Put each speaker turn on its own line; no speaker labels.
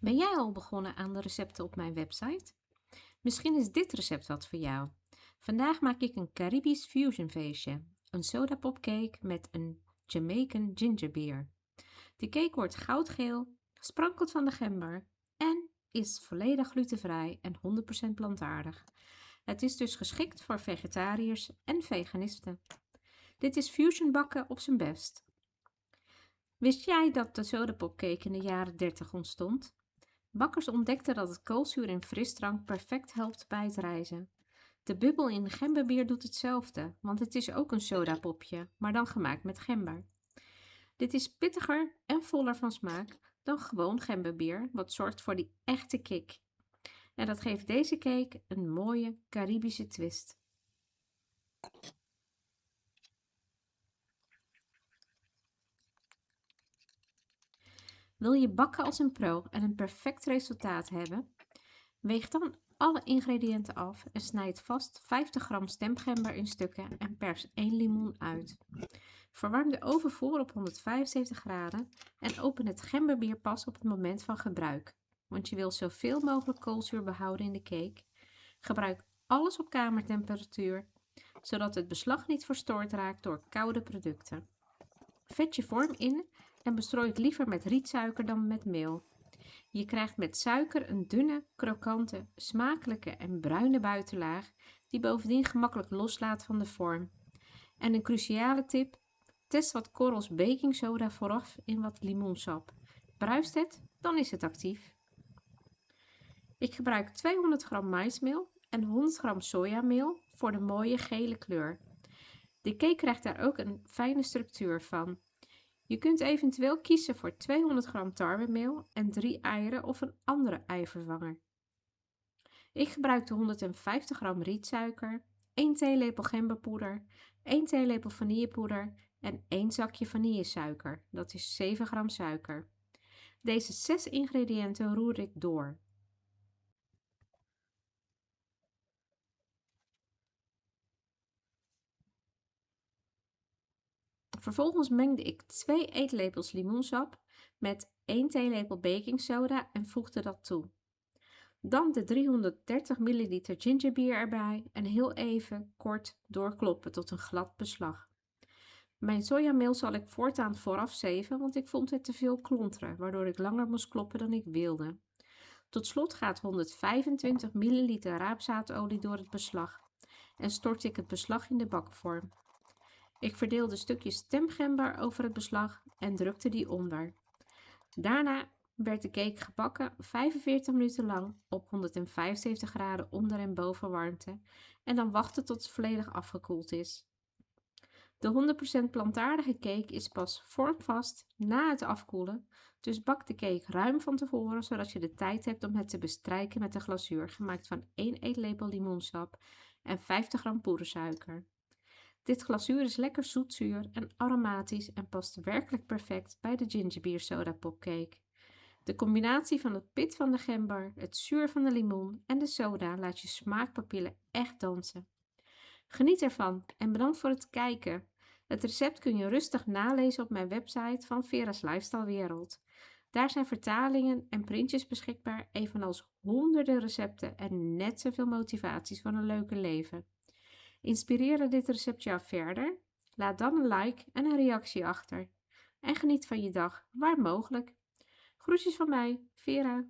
Ben jij al begonnen aan de recepten op mijn website? Misschien is dit recept wat voor jou. Vandaag maak ik een Caribisch fusion feestje. Een sodapopcake met een Jamaican gingerbeer. De cake wordt goudgeel, sprankelt van de gember en is volledig glutenvrij en 100% plantaardig. Het is dus geschikt voor vegetariërs en veganisten. Dit is fusion bakken op zijn best. Wist jij dat de sodapopcake in de jaren 30 ontstond? Bakkers ontdekten dat het koolzuur in frisdrank perfect helpt bij het rijzen. De bubbel in gemberbier doet hetzelfde, want het is ook een sodapopje, maar dan gemaakt met gember. Dit is pittiger en voller van smaak dan gewoon gemberbier, wat zorgt voor die echte kick. En dat geeft deze cake een mooie Caribische twist. Wil je bakken als een pro en een perfect resultaat hebben? Weeg dan alle ingrediënten af en snijd vast 50 gram stemgember in stukken en pers 1 limoen uit. Verwarm de oven voor op 175 graden en open het gemberbier pas op het moment van gebruik, want je wil zoveel mogelijk koolzuur behouden in de cake. Gebruik alles op kamertemperatuur, zodat het beslag niet verstoord raakt door koude producten. Vet je vorm in en bestrooi het liever met rietsuiker dan met meel. Je krijgt met suiker een dunne, krokante, smakelijke en bruine buitenlaag die bovendien gemakkelijk loslaat van de vorm. En een cruciale tip: test wat korrels baking soda vooraf in wat limoensap. Bruist het, dan is het actief. Ik gebruik 200 gram maïsmeel en 100 gram sojameel voor de mooie gele kleur. De cake krijgt daar ook een fijne structuur van. Je kunt eventueel kiezen voor 200 gram tarwemeel en 3 eieren of een andere eivervanger. Ik gebruikte 150 gram rietsuiker, 1 theelepel gemberpoeder, 1 theelepel vanillepoeder en 1 zakje vanillesuiker, dat is 7 gram suiker. Deze 6 ingrediënten roer ik door. Vervolgens mengde ik 2 eetlepels limoensap met 1 theelepel baking soda en voegde dat toe. Dan de 330 ml gingerbeer erbij en heel even kort doorkloppen tot een glad beslag. Mijn sojameel zal ik voortaan vooraf zeven, want ik vond het te veel klonteren, waardoor ik langer moest kloppen dan ik wilde. Tot slot gaat 125 ml raapzaadolie door het beslag en stort ik het beslag in de bakvorm. Ik verdeelde stukjes stemgember over het beslag en drukte die onder. Daarna werd de cake gebakken 45 minuten lang op 175 graden onder- en bovenwarmte en dan wachten tot het volledig afgekoeld is. De 100% plantaardige cake is pas vormvast na het afkoelen, dus bak de cake ruim van tevoren zodat je de tijd hebt om het te bestrijken met een glazuur gemaakt van 1 eetlepel limoensap en 50 gram poedersuiker. Dit glazuur is lekker zoetzuur en aromatisch en past werkelijk perfect bij de gingerbeer soda popcake. De combinatie van het pit van de gember, het zuur van de limoen en de soda laat je smaakpapillen echt dansen. Geniet ervan en bedankt voor het kijken. Het recept kun je rustig nalezen op mijn website van Vera's Lifestyle Wereld. Daar zijn vertalingen en printjes beschikbaar, evenals honderden recepten en net zoveel motivaties voor een leuke leven. Inspireerde dit recept jou verder? Laat dan een like en een reactie achter. En geniet van je dag, waar mogelijk. Groetjes van mij, Vera.